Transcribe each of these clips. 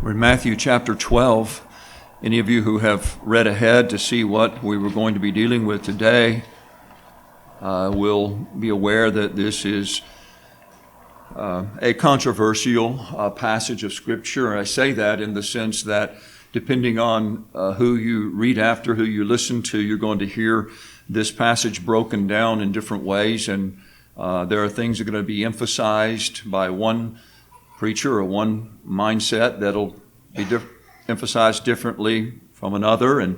We're in Matthew chapter 12. Any of you who have read ahead to see what we were going to be dealing with today will be aware that this is a controversial passage of Scripture. I say that in the sense that depending on who you read after, who you listen to, you're going to hear this passage broken down in different ways, and there are things that are going to be emphasized by one preacher or one mindset that'll be emphasized differently from another, and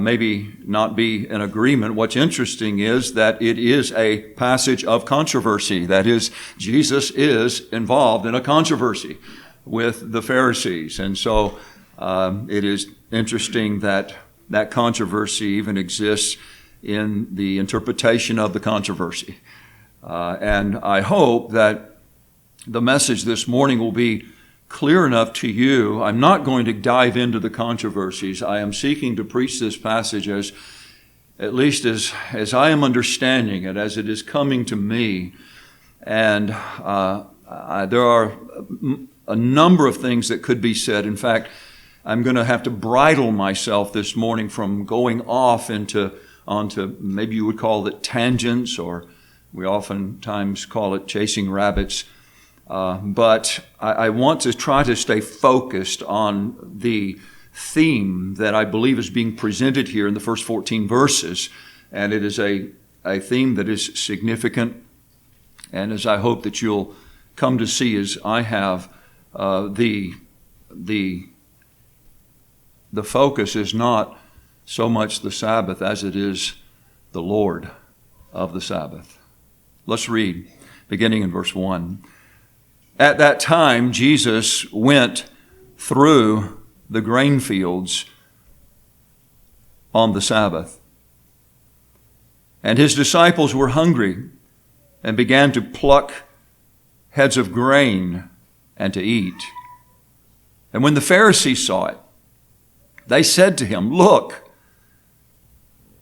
maybe not be in agreement. What's interesting is that it is a passage of controversy. That is, Jesus is involved in a controversy with the Pharisees. And so it is interesting that that controversy even exists in the interpretation of the controversy. And I hope that the message this morning will be clear enough to you. I'm not going to dive into the controversies. I am seeking to preach this passage at least as I am understanding it, as it is coming to me. And there are a number of things that could be said. In fact, I'm going to have to bridle myself this morning from going off onto maybe you would call it tangents, or we oftentimes call it chasing rabbits. But I want to try to stay focused on the theme that I believe is being presented here in the first 14 verses. And it is a theme that is significant. And as I hope that you'll come to see as I have, the focus is not so much the Sabbath as it is the Lord of the Sabbath. Let's read, beginning in verse 1. At that time, Jesus went through the grain fields on the Sabbath. And his disciples were hungry and began to pluck heads of grain and to eat. And when the Pharisees saw it, they said to him, "Look,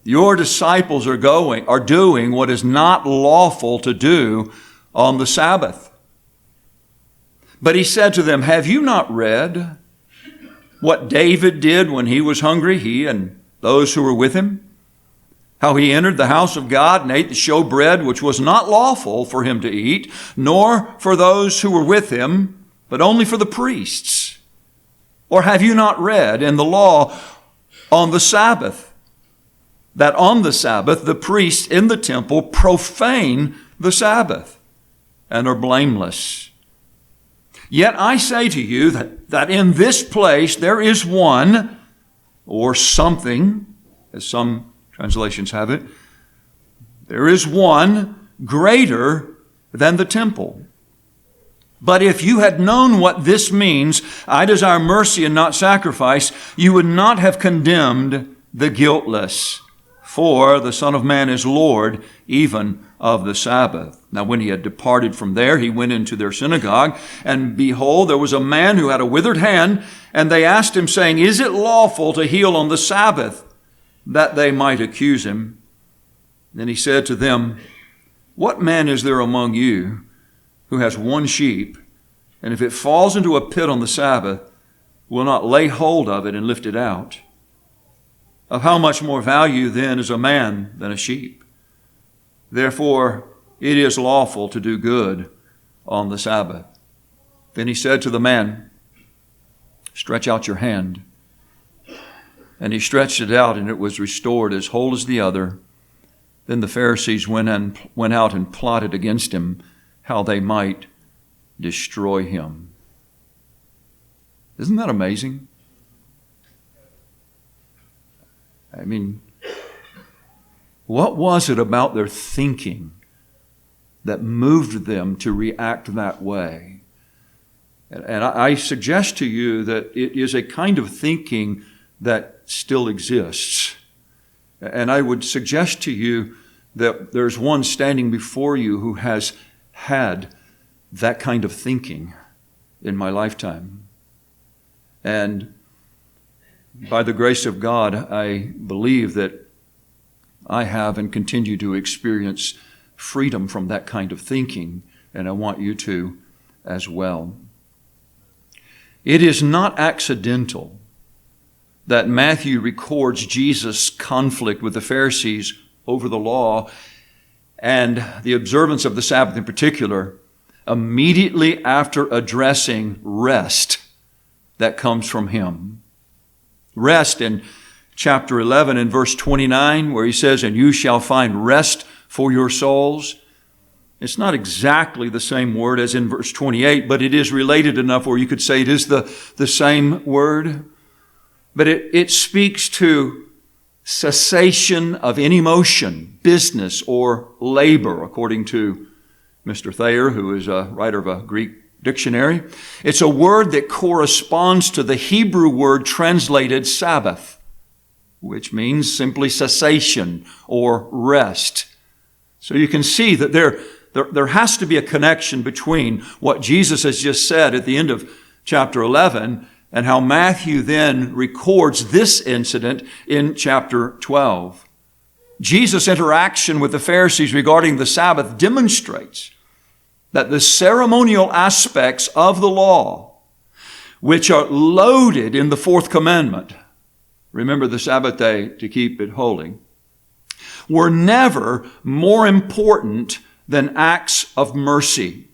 your disciples are doing what is not lawful to do on the Sabbath." But he said to them, "Have you not read what David did when he was hungry, he and those who were with him? How he entered the house of God and ate the showbread, which was not lawful for him to eat, nor for those who were with him, but only for the priests? Or have you not read in the law on the Sabbath, that on the Sabbath the priests in the temple profane the Sabbath and are blameless? Yet I say to you that in this place there is one, or something, as some translations have it, there is one greater than the temple. But if you had known what this means, I desire mercy and not sacrifice, you would not have condemned the guiltless. For the Son of Man is Lord even of the Sabbath. Now when he had departed from there, he went into their synagogue, and behold, there was a man who had a withered hand, and they asked him, saying, "Is it lawful to heal on the Sabbath?" that they might accuse him. Then he said to them, "What man is there among you who has one sheep, and if it falls into a pit on the Sabbath, will not lay hold of it and lift it out? Of how much more value then is a man than a sheep? Therefore it is lawful to do good on the Sabbath." Then he said to the man, "Stretch out your hand." And he stretched it out, and it was restored as whole as the other. Then the Pharisees went out and plotted against him, how they might destroy him. Isn't that amazing? I mean, what was it about their thinking that moved them to react that way? And I suggest to you that it is a kind of thinking that still exists. And I would suggest to you that there's one standing before you who has had that kind of thinking in my lifetime. And by the grace of God, I believe that I have and continue to experience freedom from that kind of thinking, and I want you to as well. It is not accidental that Matthew records Jesus' conflict with the Pharisees over the law and the observance of the Sabbath in particular immediately after addressing rest that comes from him. Rest in chapter 11 and verse 29, where he says, "And you shall find rest for your souls." It's not exactly the same word as in verse 28, but it is related enough where you could say it is the same word. But it speaks to cessation of any motion, business, or labor, according to Mr. Thayer, who is a writer of a Greek dictionary. It's a word that corresponds to the Hebrew word translated Sabbath, which means simply cessation or rest. So you can see that there has to be a connection between what Jesus has just said at the end of chapter 11 and how Matthew then records this incident in chapter 12. Jesus' interaction with the Pharisees regarding the Sabbath demonstrates that the ceremonial aspects of the law, which are loaded in the fourth commandment, remember the Sabbath day to keep it holy, were never more important than acts of mercy.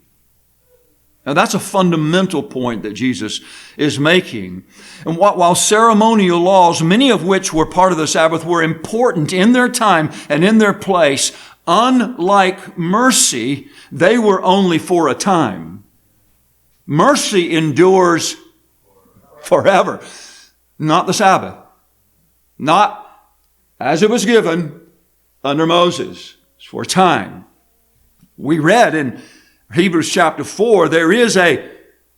Now that's a fundamental point that Jesus is making. And while ceremonial laws, many of which were part of the Sabbath, were important in their time and in their place, unlike mercy, they were only for a time. Mercy endures forever. Not the Sabbath. Not as it was given under Moses. It's for a time. We read in Hebrews chapter 4, there is a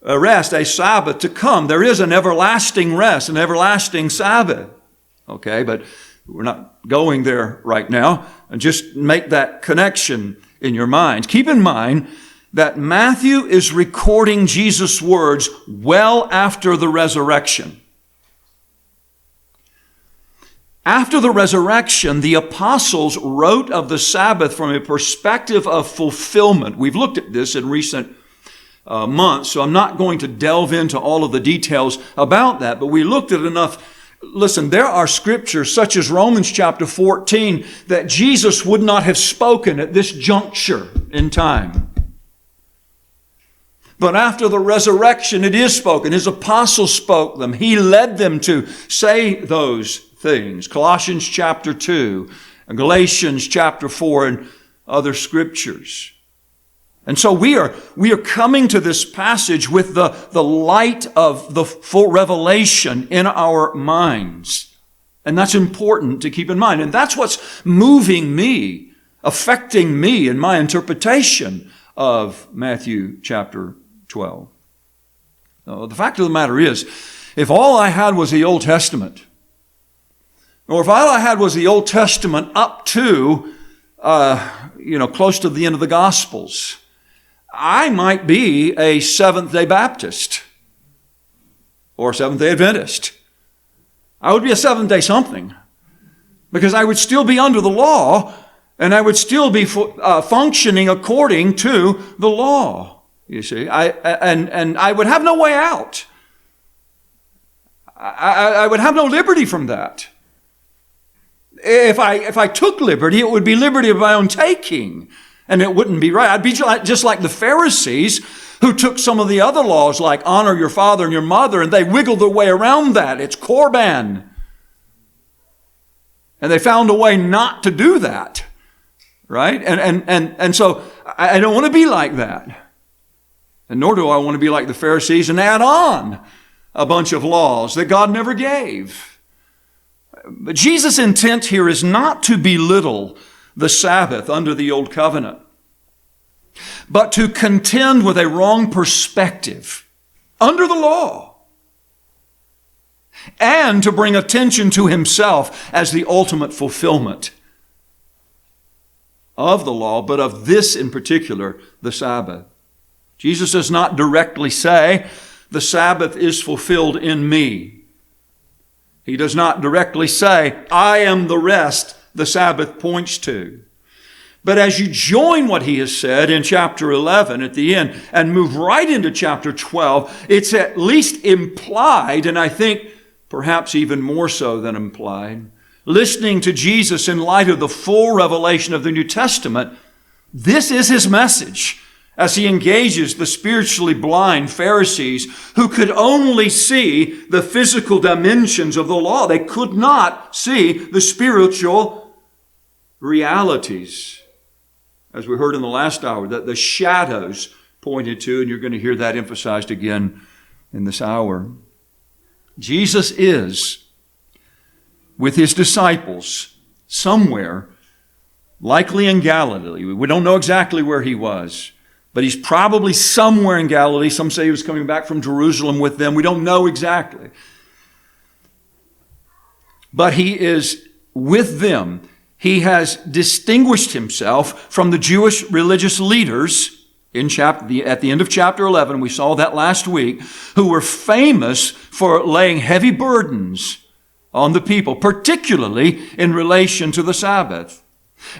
rest, a Sabbath to come. There is an everlasting rest, an everlasting Sabbath. Okay, but we're not going there right now. And just make that connection in your mind. Keep in mind that Matthew is recording Jesus' words well after the resurrection. After the resurrection, the apostles wrote of the Sabbath from a perspective of fulfillment. We've looked at this in recent months, so I'm not going to delve into all of the details about that, but we looked at enough. Listen, there are scriptures such as Romans chapter 14 that Jesus would not have spoken at this juncture in time. But after the resurrection, it is spoken. His apostles spoke them. He led them to say those things. Colossians chapter 2, and Galatians chapter 4, and other scriptures. And so we are coming to this passage with the light of the full revelation in our minds. And that's important to keep in mind. And that's what's moving me, affecting me in my interpretation of Matthew chapter 12. The fact of the matter is, if all I had was the Old Testament, or if all I had was the Old Testament up to, close to the end of the Gospels, I might be a Seventh-day Baptist or Seventh-day Adventist. I would be a Seventh-day something because I would still be under the law and I would still be functioning according to the law. You see, and I would have no way out. I would have no liberty from that. If I took liberty, it would be liberty of my own taking, and it wouldn't be right. I'd be just like the Pharisees who took some of the other laws, like honor your father and your mother, and they wiggled their way around that. It's Korban. And they found a way not to do that, right? And so I don't want to be like that. And nor do I want to be like the Pharisees and add on a bunch of laws that God never gave. But Jesus' intent here is not to belittle the Sabbath under the Old Covenant, but to contend with a wrong perspective under the law and to bring attention to himself as the ultimate fulfillment of the law, but of this in particular, the Sabbath. Jesus does not directly say, the Sabbath is fulfilled in me. He does not directly say, I am the rest the Sabbath points to. But as you join what he has said in chapter 11 at the end and move right into chapter 12, it's at least implied, and I think perhaps even more so than implied, listening to Jesus in light of the full revelation of the New Testament, this is his message as he engages the spiritually blind Pharisees who could only see the physical dimensions of the law. They could not see the spiritual realities. As we heard in the last hour, that the shadows pointed to, and you're going to hear that emphasized again in this hour. Jesus is with his disciples somewhere, likely in Galilee. We don't know exactly where he was, but he's probably somewhere in Galilee. Some say he was coming back from Jerusalem with them. We don't know exactly. But he is with them. He has distinguished himself from the Jewish religious leaders at the end of chapter 11. We saw that last week, who were famous for laying heavy burdens on the people, particularly in relation to the Sabbath.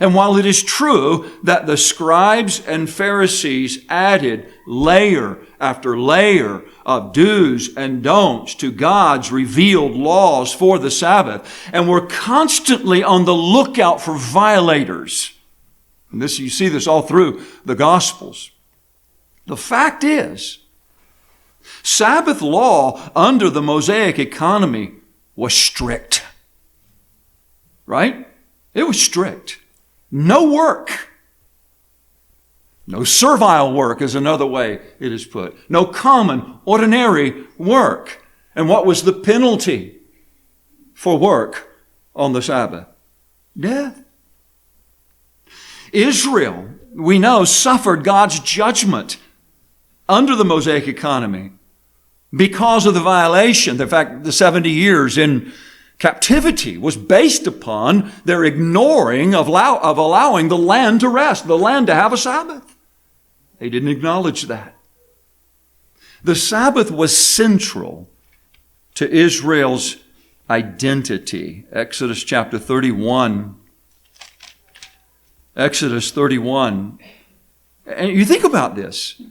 And while it is true that the scribes and Pharisees added layer after layer of do's and don'ts to God's revealed laws for the Sabbath, and were constantly on the lookout for violators, and this, you see this all through the Gospels. The fact is, Sabbath law under the Mosaic economy was strict. Right? It was strict. No work. No servile work is another way it is put. No common, ordinary work. And what was the penalty for work on the Sabbath? Death. Israel, we know, suffered God's judgment under the Mosaic economy because of the violation. In fact, the 70 years in captivity was based upon their ignoring of allowing the land to rest, the land to have a Sabbath. They didn't acknowledge that. The Sabbath was central to Israel's identity. Exodus chapter 31. Exodus 31. And you think about this.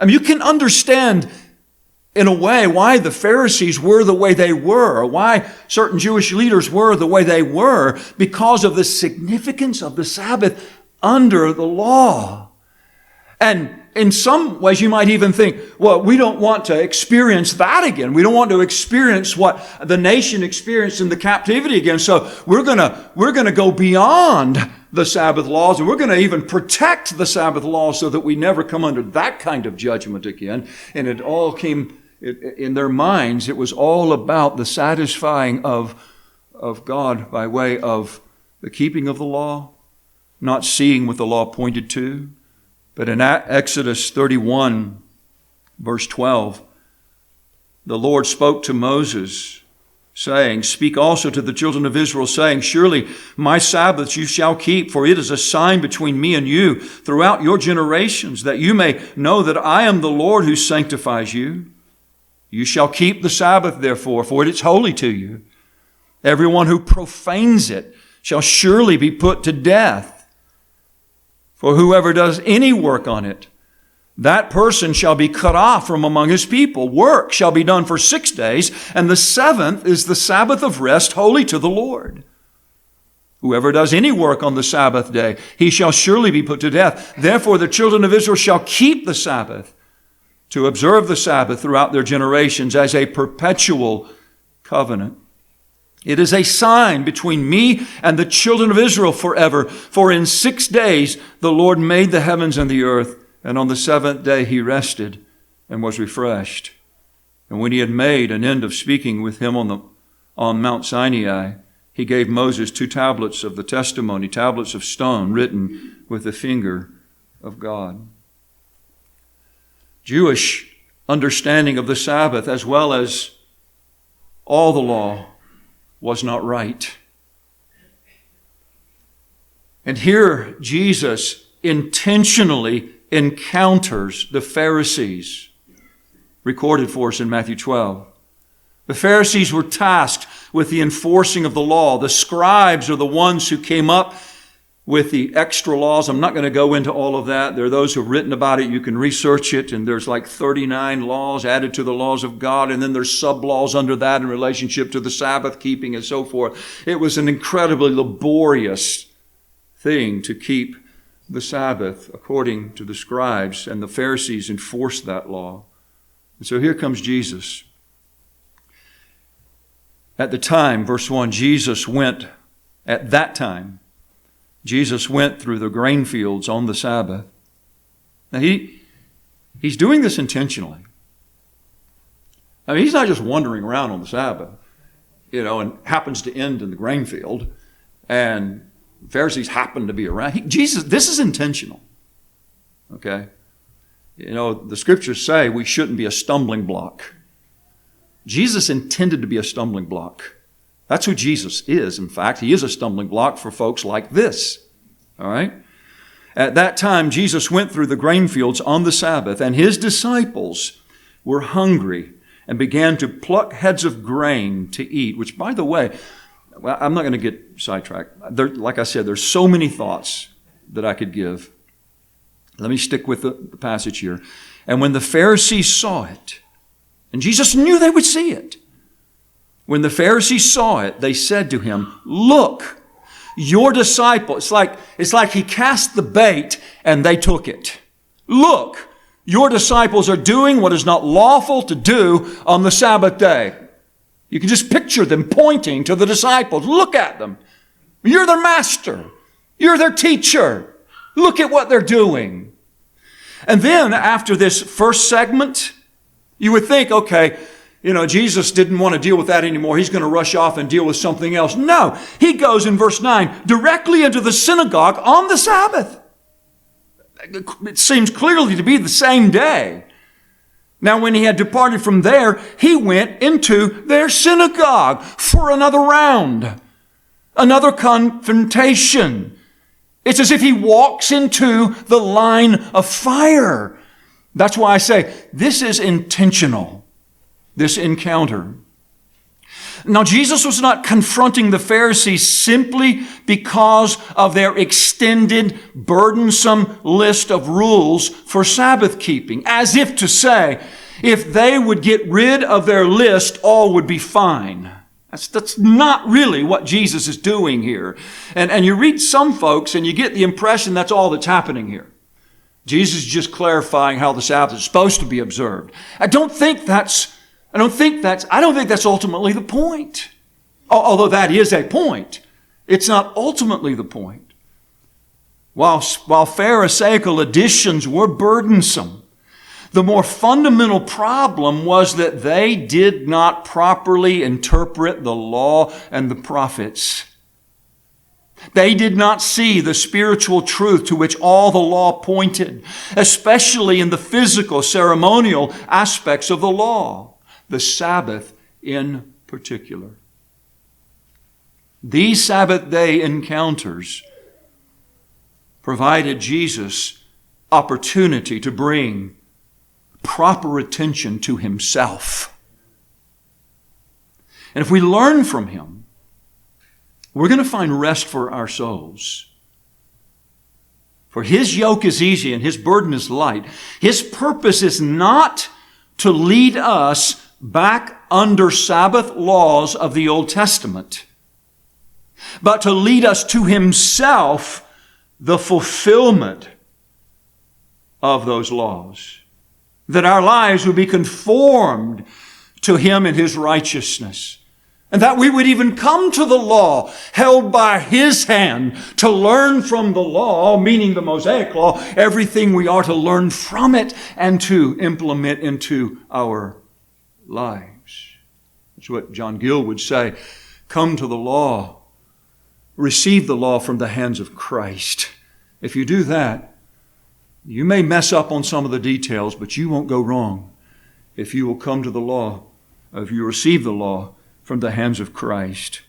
I mean, you can understand in a way why the Pharisees were the way they were, or why certain Jewish leaders were the way they were, because of the significance of the Sabbath under the law. And in some ways you might even think, well, we don't want to experience that again. We don't want to experience what the nation experienced in the captivity again. So we're going to go beyond the Sabbath laws, and we're going to even protect the Sabbath laws so that we never come under that kind of judgment again. And it all came in their minds. It was all about the satisfying of God by way of the keeping of the law, not seeing what the law pointed to. But in Exodus 31, verse 12, the Lord spoke to Moses, saying, "Speak also to the children of Israel, saying, Surely my Sabbaths you shall keep, for it is a sign between me and you throughout your generations, that you may know that I am the Lord who sanctifies you. You shall keep the Sabbath, therefore, for it is holy to you. Everyone who profanes it shall surely be put to death. For whoever does any work on it, that person shall be cut off from among his people. Work shall be done for 6 days, and the seventh is the Sabbath of rest, holy to the Lord. Whoever does any work on the Sabbath day, he shall surely be put to death. Therefore the children of Israel shall keep the Sabbath, to observe the Sabbath throughout their generations as a perpetual covenant. It is a sign between me and the children of Israel forever. For in 6 days the Lord made the heavens and the earth, and on the seventh day he rested and was refreshed. And when he had made an end of speaking with him on Mount Sinai, he gave Moses 2 tablets of the testimony, tablets of stone written with the finger of God." Jewish understanding of the Sabbath, as well as all the law, was not right. And here Jesus intentionally encounters the Pharisees, recorded for us in Matthew 12. The Pharisees were tasked with the enforcing of the law. The scribes are the ones who came up with the extra laws. I'm not going to go into all of that. There are those who have written about it. You can research it, and there's like 39 laws added to the laws of God, and then there's sub-laws under that in relationship to the Sabbath keeping and so forth. It was an incredibly laborious thing to keep the Sabbath according to the scribes, and the Pharisees enforced that law. And so here comes Jesus. At the time, verse 1, at that time, Jesus went through the grain fields on the Sabbath. Now he's doing this intentionally. I mean, he's not just wandering around on the Sabbath, and happens to end in the grain field, and Pharisees happen to be around. This is intentional. Okay? The scriptures say we shouldn't be a stumbling block. Jesus intended to be a stumbling block. That's who Jesus is. In fact, he is a stumbling block for folks like this. All right? At that time, Jesus went through the grain fields on the Sabbath, and his disciples were hungry and began to pluck heads of grain to eat, which, by the way, I'm not going to get sidetracked. Like I said, there's so many thoughts that I could give. Let me stick with the passage here. And when the Pharisees saw it, and Jesus knew they would see it. When the Pharisees saw it, they said to him, "Look, your disciple," it's like he cast the bait and they took it. "Look, your disciples are doing what is not lawful to do on the Sabbath day." You can just picture them pointing to the disciples. Look at them. You're their master. You're their teacher. Look at what they're doing. And then after this first segment, you would think, okay, Jesus didn't want to deal with that anymore. He's going to rush off and deal with something else. No, he goes in verse 9 directly into the synagogue on the Sabbath. It seems clearly to be the same day. Now, when he had departed from there, he went into their synagogue for another round, another confrontation. It's as if he walks into the line of fire. That's why I say this is intentional, this encounter. Now, Jesus was not confronting the Pharisees simply because of their extended, burdensome list of rules for Sabbath keeping, as if to say, if they would get rid of their list, all would be fine. That's not really what Jesus is doing here. And you read some folks and you get the impression that's all that's happening here. Jesus is just clarifying how the Sabbath is supposed to be observed. I don't think that's ultimately the point. Although that is a point, it's not ultimately the point. While Pharisaical additions were burdensome, the more fundamental problem was that they did not properly interpret the law and the prophets. They did not see the spiritual truth to which all the law pointed, especially in the physical, ceremonial aspects of the law, the Sabbath in particular. These Sabbath day encounters provided Jesus opportunity to bring proper attention to himself. And if we learn from him, we're going to find rest for our souls. For his yoke is easy and his burden is light. His purpose is not to lead us back under Sabbath laws of the Old Testament, but to lead us to himself, the fulfillment of those laws. That our lives would be conformed to him and his righteousness. And that we would even come to the law held by his hand to learn from the law, meaning the Mosaic law, everything we are to learn from it and to implement into our lives. That's what John Gill would say. Come to the law. Receive the law from the hands of Christ. If you do that, you may mess up on some of the details, but you won't go wrong if you will come to the law, if you receive the law from the hands of Christ.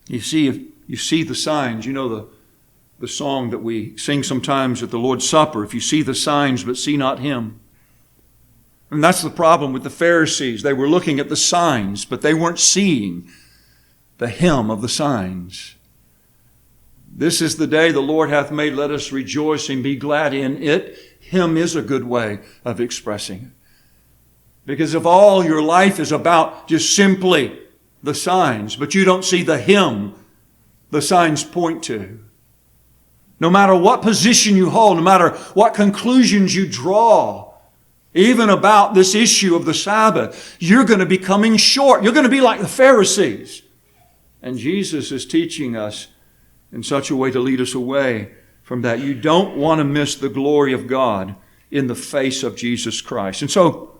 You see, if you see the signs, the song that we sing sometimes at the Lord's Supper, if you see the signs but see not him. And that's the problem with the Pharisees. They were looking at the signs, but they weren't seeing the him of the signs. This is the day the Lord hath made. Let us rejoice and be glad in it. Him is a good way of expressing it. Because if all your life is about just simply the signs, but you don't see the Him the signs point to, no matter what position you hold, no matter what conclusions you draw, even about this issue of the Sabbath, you're going to be coming short. You're going to be like the Pharisees. And Jesus is teaching us in such a way to lead us away from that. You don't want to miss the glory of God in the face of Jesus Christ. And so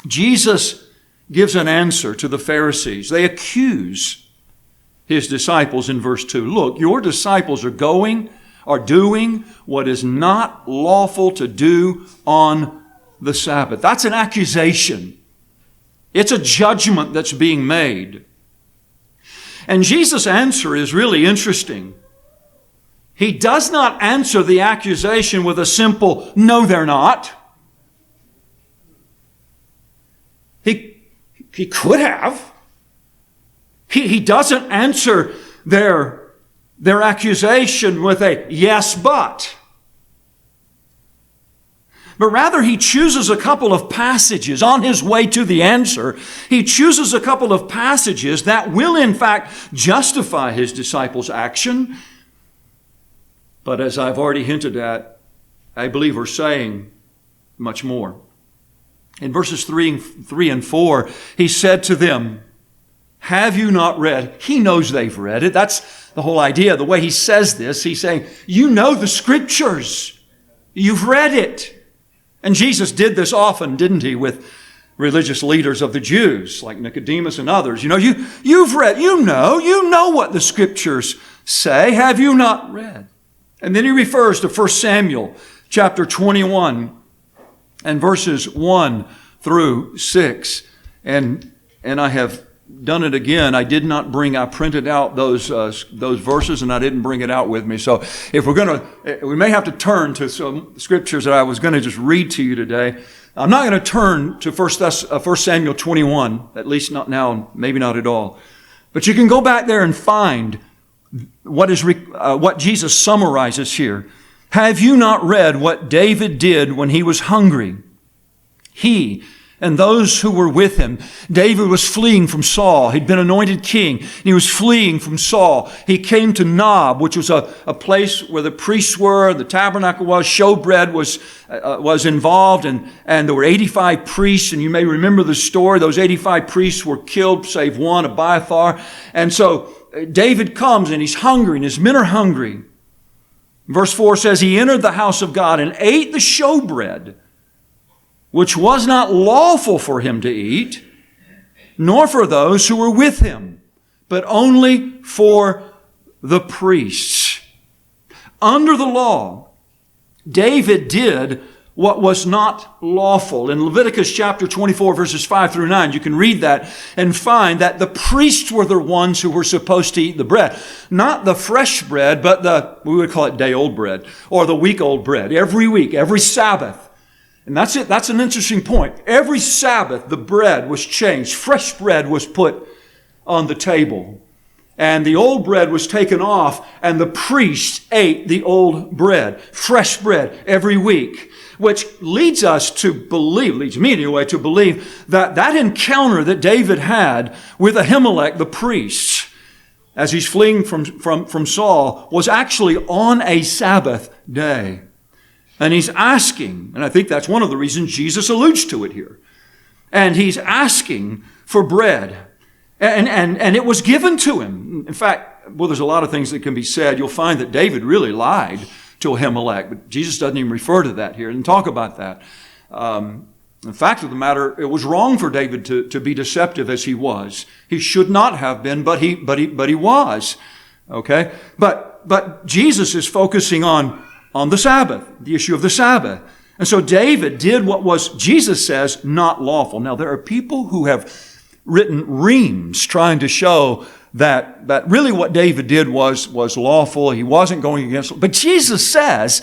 Jesus gives an answer to the Pharisees. They accuse His disciples in verse 2. Look, your disciples are doing what is not lawful to do on the Sabbath. That's an accusation. It's a judgment that's being made. And Jesus' answer is really interesting. He does not answer the accusation with a simple, no, they're not. He could have. He doesn't answer their accusation with a yes, but. But rather, He chooses a couple of passages on His way to the answer. He chooses a couple of passages that will, in fact, justify His disciples' action. But as I've already hinted at, I believe we're saying much more. In verses 3 and 4, He said to them, have you not read? He knows they've read it. That's the whole idea. The way He says this, He's saying, you know the Scriptures. You've read it. And Jesus did this often, didn't He, with religious leaders of the Jews, like Nicodemus and others. You've read, you know what the Scriptures say. Have you not read? And then He refers to 1 Samuel chapter 21 and verses 1 through 6. And I have done it again. I printed out those verses and I didn't bring it out with me. So if we may have to turn to some scriptures that I was going to just read to you today. I'm not going to turn to 1 Samuel 21, at least not now, maybe not at all. But you can go back there and find what Jesus summarizes here. Have you not read what David did when he was hungry? He and those who were with him. David was fleeing from Saul. He'd been anointed king. And he was fleeing from Saul. He came to Nob, which was a place where the priests were, the tabernacle was, showbread was involved, and there were 85 priests, and you may remember the story. Those 85 priests were killed, save one, Abiathar. And so David comes, and he's hungry, and his men are hungry. Verse 4 says, he entered the house of God and ate the showbread, which was not lawful for him to eat, nor for those who were with him, but only for the priests. Under the law, David did what was not lawful. In Leviticus chapter 24, verses 5 through 9, you can read that and find that the priests were the ones who were supposed to eat the bread. Not the fresh bread, but we would call it day-old bread, or the week-old bread. Every week, every Sabbath. And that's it. That's an interesting point. Every Sabbath, the bread was changed. Fresh bread was put on the table. And the old bread was taken off, and the priest ate the old bread, fresh bread, every week. Which leads me anyway, to believe that encounter that David had with Ahimelech, the priest, as he's fleeing from Saul, was actually on a Sabbath day. And he's asking, and I think that's one of the reasons Jesus alludes to it here. And he's asking for bread. And it was given to him. In fact, there's a lot of things that can be said. You'll find that David really lied to Ahimelech, but Jesus doesn't even refer to that here and talk about that. The fact of the matter, it was wrong for David to be deceptive as he was. He should not have been, but he was. Okay? But Jesus is focusing on the Sabbath, the issue of the Sabbath. And so David did what was, Jesus says, not lawful. Now, there are people who have written reams trying to show that really what David did was lawful. He wasn't going against it. But Jesus says,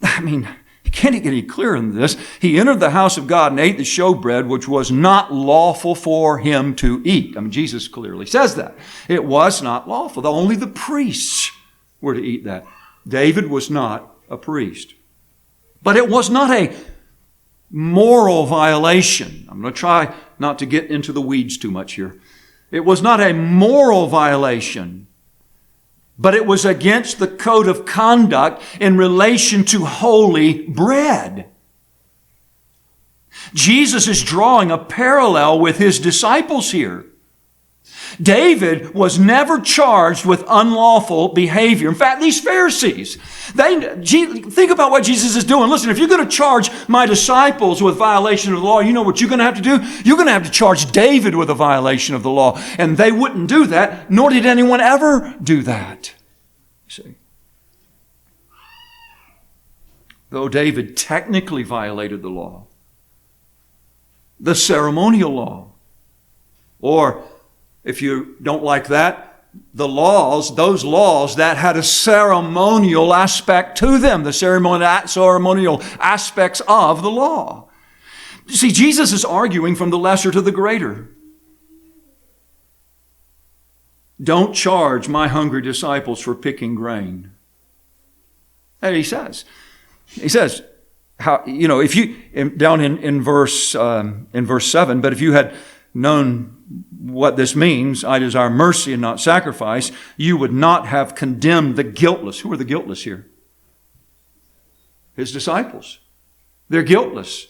you can't get any clearer than this. He entered the house of God and ate the showbread, which was not lawful for him to eat. Jesus clearly says that. It was not lawful. Only the priests were to eat that. David was not a priest. But it was not a moral violation. I'm going to try not to get into the weeds too much here. It was not a moral violation, but it was against the code of conduct in relation to holy bread. Jesus is drawing a parallel with his disciples here. David was never charged with unlawful behavior. In fact, these Pharisees, think about what Jesus is doing. Listen, if you're going to charge my disciples with violation of the law, you know what you're going to have to do? You're going to have to charge David with a violation of the law. And they wouldn't do that, nor did anyone ever do that. See? Though David technically violated the law, the ceremonial law, or if you don't like that, the laws, those laws that had a ceremonial aspect to them, the ceremonial aspects of the law. You see, Jesus is arguing from the lesser to the greater. Don't charge my hungry disciples for picking grain. And he says, how, if you, down in verse 7, but if you had known what this means, I desire mercy and not sacrifice, you would not have condemned the guiltless. Who are the guiltless here? His disciples. They're guiltless.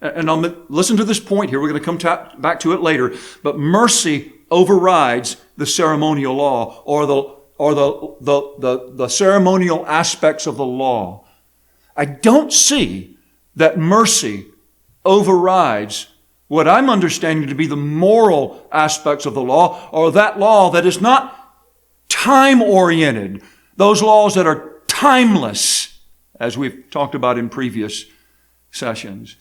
And listen to this point here. We're going to come back to it later. But mercy overrides the ceremonial law or the ceremonial aspects of the law. I don't see that mercy overrides what I'm understanding to be the moral aspects of the law, or that law that is not time-oriented, those laws that are timeless, as we've talked about in previous sessions.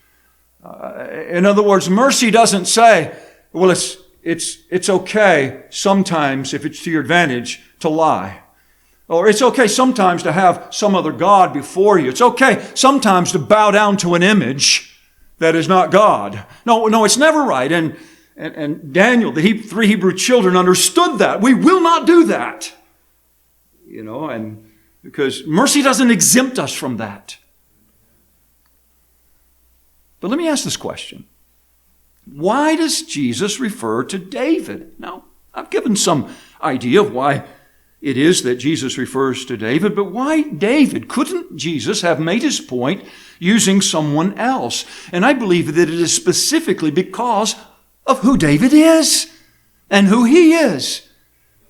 In other words, mercy doesn't say, well, it's okay sometimes, if it's to your advantage, to lie. Or it's okay sometimes to have some other God before you. It's okay sometimes to bow down to an image that is not God. No, it's never right. And Daniel, the three Hebrew children, understood that. We will not do that. And because mercy doesn't exempt us from that. But let me ask this question. Why does Jesus refer to David? Now, I've given some idea of why it is that Jesus refers to David, but why David? Couldn't Jesus have made his point using someone else? And I believe that it is specifically because of who David is and who he is.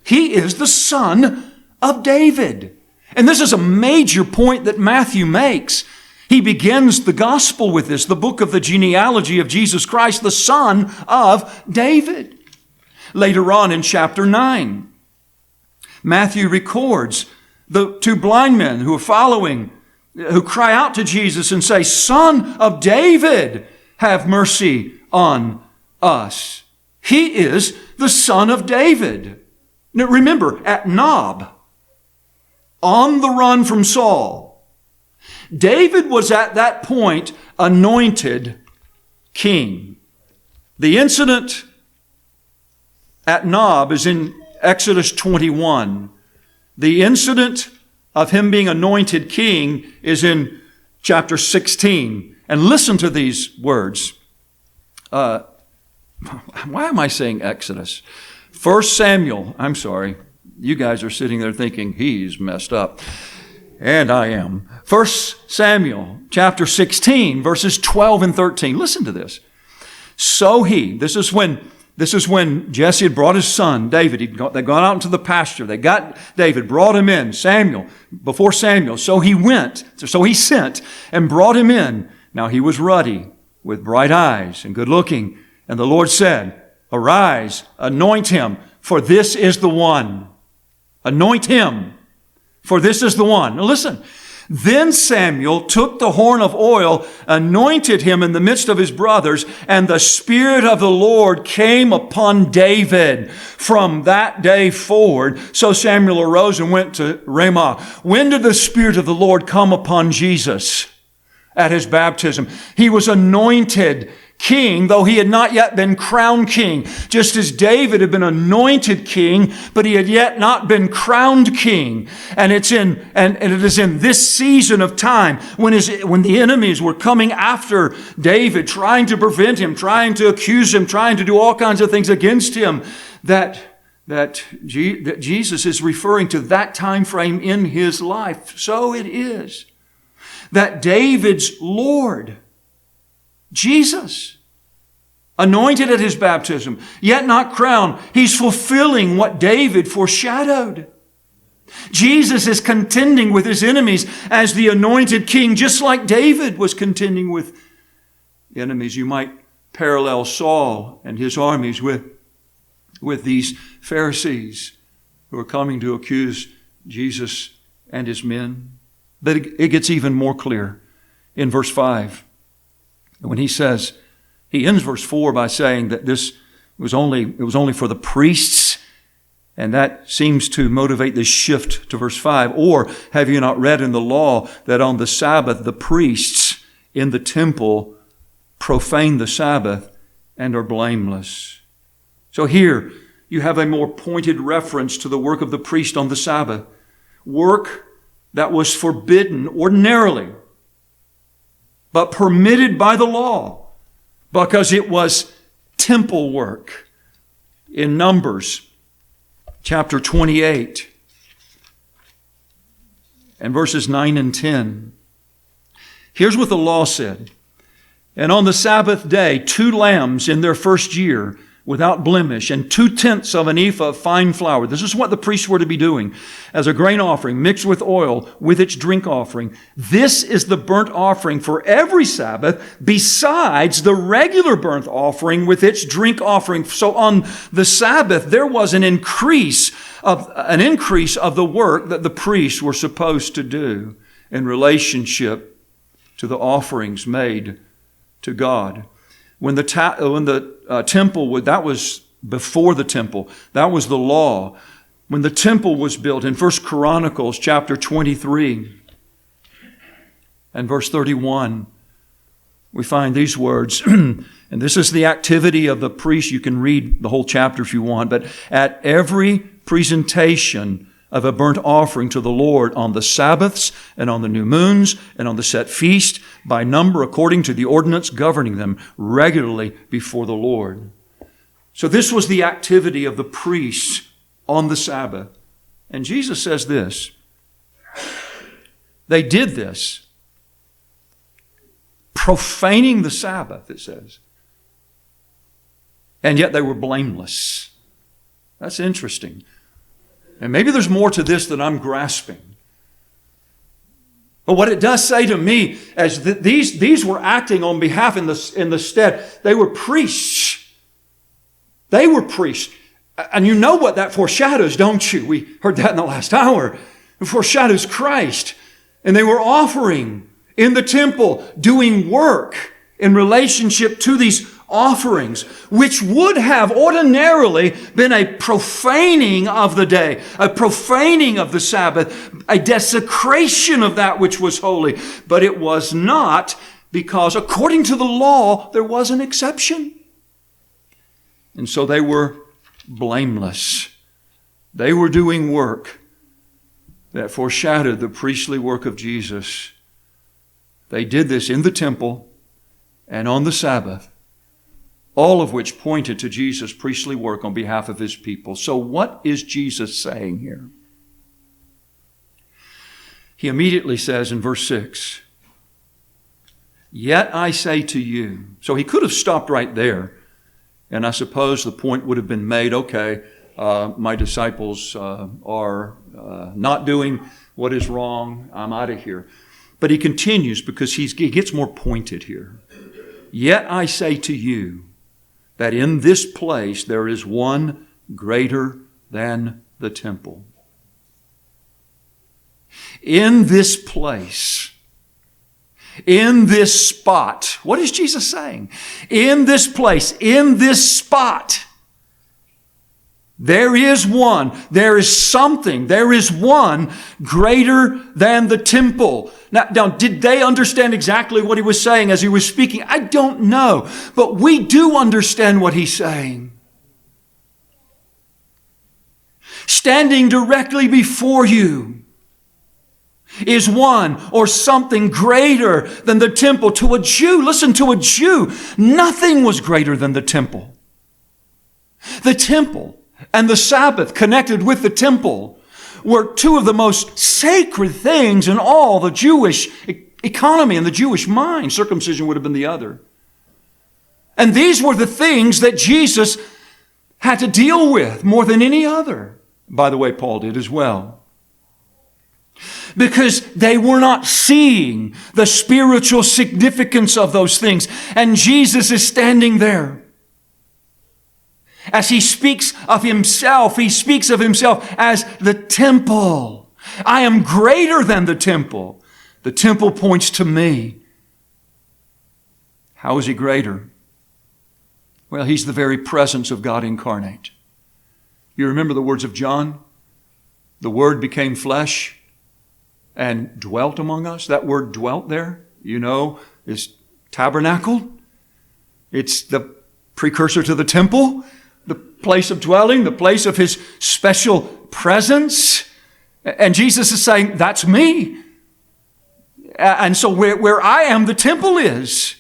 He is the son of David. And this is a major point that Matthew makes. He begins the gospel with this, the book of the genealogy of Jesus Christ, the son of David. Later on in chapter 9, Matthew records the two blind men who are following, who cry out to Jesus and say, Son of David, have mercy on us. He is the son of David. Now remember, at Nob, on the run from Saul, David was at that point anointed king. The incident at Nob is in Exodus 21. The incident of him being anointed king is in chapter 16. And listen to these words. Why am I saying Exodus? 1 Samuel, I'm sorry. You guys are sitting there thinking he's messed up. And I am. 1 Samuel chapter 16, verses 12 and 13. Listen to this. This is when Jesse had brought his son, David. They'd gone out into the pasture. They got David, brought him in, before Samuel. So he sent and brought him in. Now he was ruddy, with bright eyes and good looking. And the Lord said, Arise, anoint him, for this is the one. Anoint him, for this is the one. Now listen. Then Samuel took the horn of oil, anointed him in the midst of his brothers, and the Spirit of the Lord came upon David from that day forward. So Samuel arose and went to Ramah. When did the Spirit of the Lord come upon Jesus? At his baptism. He was anointed king, though he had not yet been crowned king. Just as David had been anointed king, but he had yet not been crowned king. And it is in this season of time when the enemies were coming after David, trying to prevent him, trying to accuse him, trying to do all kinds of things against him, that Jesus is referring to that time frame in his life. So it is that David's Lord, Jesus, anointed at his baptism, yet not crowned, he's fulfilling what David foreshadowed. Jesus is contending with his enemies as the anointed king, just like David was contending with enemies. You might parallel Saul and his armies with these Pharisees who are coming to accuse Jesus and his men. But it gets even more clear in verse 5. When he ends verse 4 by saying that it was only for the priests, and that seems to motivate this shift to verse 5. Or have you not read in the law that on the Sabbath the priests in the temple profane the Sabbath and are blameless? So here you have a more pointed reference to the work of the priest on the Sabbath. Work that was forbidden ordinarily, but permitted by the law, because it was temple work. In Numbers chapter 28 and verses 9 and 10, here's what the law said. And on the Sabbath day, 2 lambs in their first year, without blemish, and 2/10 of an ephah of fine flour. This is what the priests were to be doing as a grain offering mixed with oil with its drink offering. This is the burnt offering for every Sabbath besides the regular burnt offering with its drink offering. So on the Sabbath, there was an increase of the work that the priests were supposed to do in relationship to the offerings made to God. When the temple, that was before the temple. That was the law. When the temple was built in 1 Chronicles chapter 23 and verse 31, we find these words. And this is the activity of the priest. You can read the whole chapter if you want. But at every presentation of a burnt offering to the Lord on the Sabbaths and on the new moons and on the set feast by number according to the ordinance governing them regularly before the Lord. So this was the activity of the priests on the Sabbath. And Jesus says this. They did this, profaning the Sabbath, it says. And yet they were blameless. That's interesting. And maybe there's more to this than I'm grasping. But what it does say to me is that these were acting on behalf in the stead. They were priests. They were priests. And you know what that foreshadows, don't you? We heard that in the last hour. It foreshadows Christ. And they were offering in the temple, doing work in relationship to these offerings, which would have ordinarily been a profaning of the day, a profaning of the Sabbath, a desecration of that which was holy. But it was not, because according to the law, there was an exception. And so they were blameless. They were doing work that foreshadowed the priestly work of Jesus. They did this in the temple and on the Sabbath, all of which pointed to Jesus' priestly work on behalf of his people. So what is Jesus saying here? He immediately says in verse 6, "Yet I say to you." So he could have stopped right there, and I suppose the point would have been made, okay, my disciples are not doing what is wrong. I'm out of here. But he continues because he gets more pointed here. "Yet I say to you that in this place there is one greater than the temple." In this place, in this spot, what is Jesus saying? In this place, in this spot, There is one. There is something. There is one greater than the temple. Now, did they understand exactly what he was saying as he was speaking? I don't know. But we do understand what he's saying. Standing directly before you is one or something greater than the temple. To a Jew, listen, to a Jew, nothing was greater than the temple. The temple and the Sabbath connected with the temple were two of the most sacred things in all the Jewish economy and the Jewish mind. Circumcision would have been the other. And these were the things that Jesus had to deal with more than any other. By the way, Paul did as well. Because they were not seeing the spiritual significance of those things. And Jesus is standing there. As he speaks of himself, he speaks of himself as the temple. I am greater than the temple. The temple points to me. How is he greater? Well, he's the very presence of God incarnate. You remember the words of John? The Word became flesh and dwelt among us. That word dwelt there, is tabernacled. It's the precursor to the temple, the place of dwelling, the place of his special presence. And Jesus is saying, that's me. And so where I am, the temple is.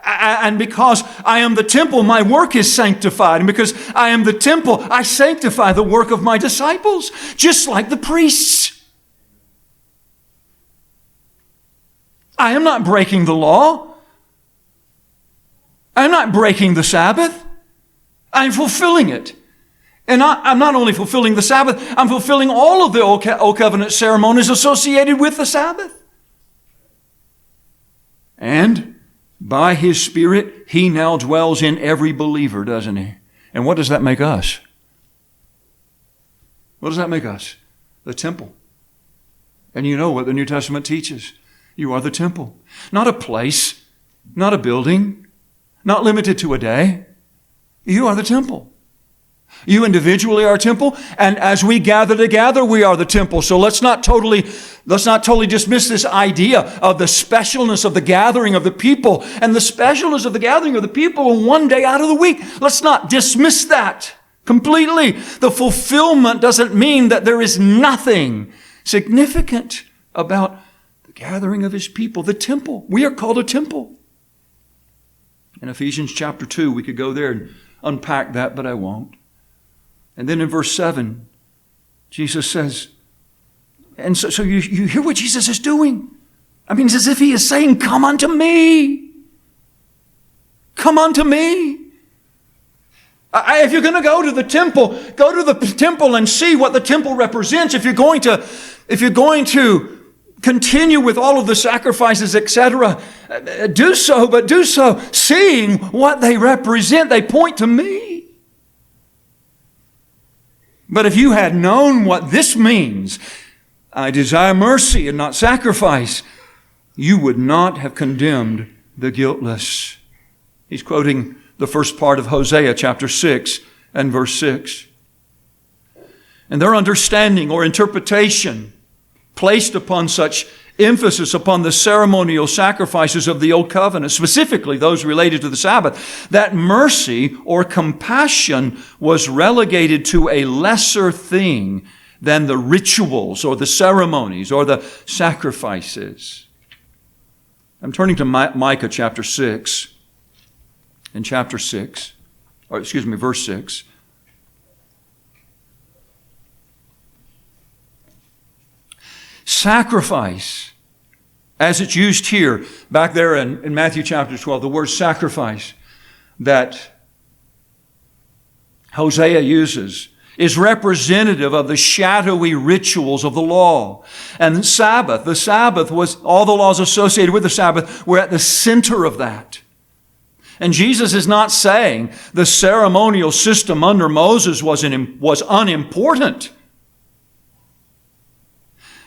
And because I am the temple, my work is sanctified. And because I am the temple, I sanctify the work of my disciples, just like the priests. I am not breaking the law. I'm not breaking the Sabbath. I'm fulfilling it. And I'm not only fulfilling the Sabbath, I'm fulfilling all of the Old Covenant ceremonies associated with the Sabbath. And by His Spirit, He now dwells in every believer, doesn't He? And what does that make us? What does that make us? The temple. And you know what the New Testament teaches. You are the temple. Not a place, not a building, not limited to a day. You are the temple. You individually are a temple, and as we gather together, we are the temple. So let's not totally dismiss this idea of the specialness of the gathering of the people and the specialness of the gathering of the people on one day out of the week. Let's not dismiss that completely. The fulfillment doesn't mean that there is nothing significant about the gathering of His people, the temple. We are called a temple. In Ephesians chapter 2, we could go there and unpack that, but I won't. And then in verse 7, Jesus says, and so you hear what Jesus is doing. I mean, it's as if He is saying, come unto me. Come unto me. If you're going to go to the temple and see what the temple represents. If you're going to continue with all of the sacrifices, etc., do so, but do so seeing what they represent. They point to me. But if you had known what this means, I desire mercy and not sacrifice, you would not have condemned the guiltless. He's quoting the first part of Hosea chapter 6 and verse 6. And their understanding or interpretation placed upon such emphasis upon the ceremonial sacrifices of the Old Covenant, specifically those related to the Sabbath, that mercy or compassion was relegated to a lesser thing than the rituals or the ceremonies or the sacrifices. I'm turning to Micah chapter 6. In chapter 6, verse 6. Sacrifice, as it's used here, back there in Matthew chapter 12, the word sacrifice that Hosea uses is representative of the shadowy rituals of the law. And the Sabbath was, all the laws associated with the Sabbath were at the center of that. And Jesus is not saying the ceremonial system under Moses was unimportant.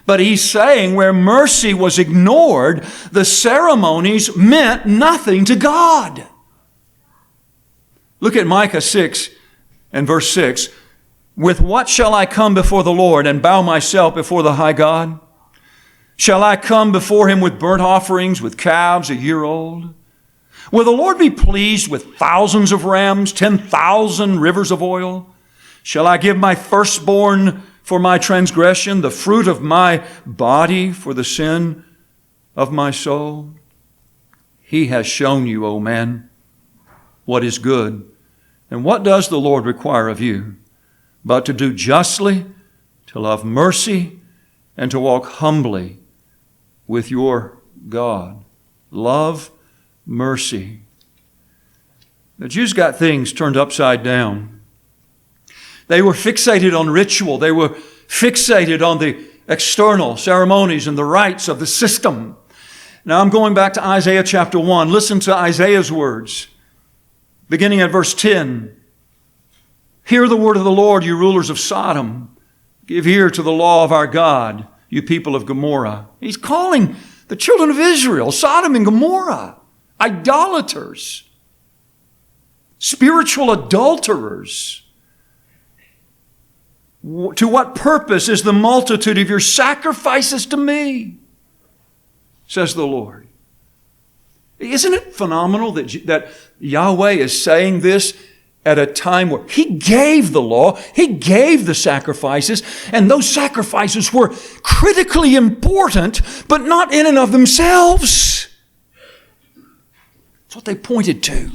But He's saying where mercy was ignored, the ceremonies meant nothing to God. Look at Micah 6 And verse 6, with what shall I come before the Lord and bow myself before the high God? Shall I come before him with burnt offerings, with calves a year old? Will the Lord be pleased with thousands of rams, 10,000 rivers of oil? Shall I give my firstborn for my transgression, the fruit of my body for the sin of my soul? He has shown you, O man, what is good. And what does the Lord require of you? But to do justly, to love mercy, and to walk humbly with your God. Love mercy. The Jews got things turned upside down. They were fixated on ritual. They were fixated on the external ceremonies and the rites of the system. Now I'm going back to Isaiah chapter 1. Listen to Isaiah's words, beginning at verse 10. Hear the word of the Lord, you rulers of Sodom. Give ear to the law of our God, you people of Gomorrah. He's calling the children of Israel, Sodom and Gomorrah, idolaters, spiritual adulterers. To what purpose is the multitude of your sacrifices to me? Says the Lord. Isn't it phenomenal that Yahweh is saying this at a time where He gave the law, He gave the sacrifices, and those sacrifices were critically important, but not in and of themselves. That's what they pointed to.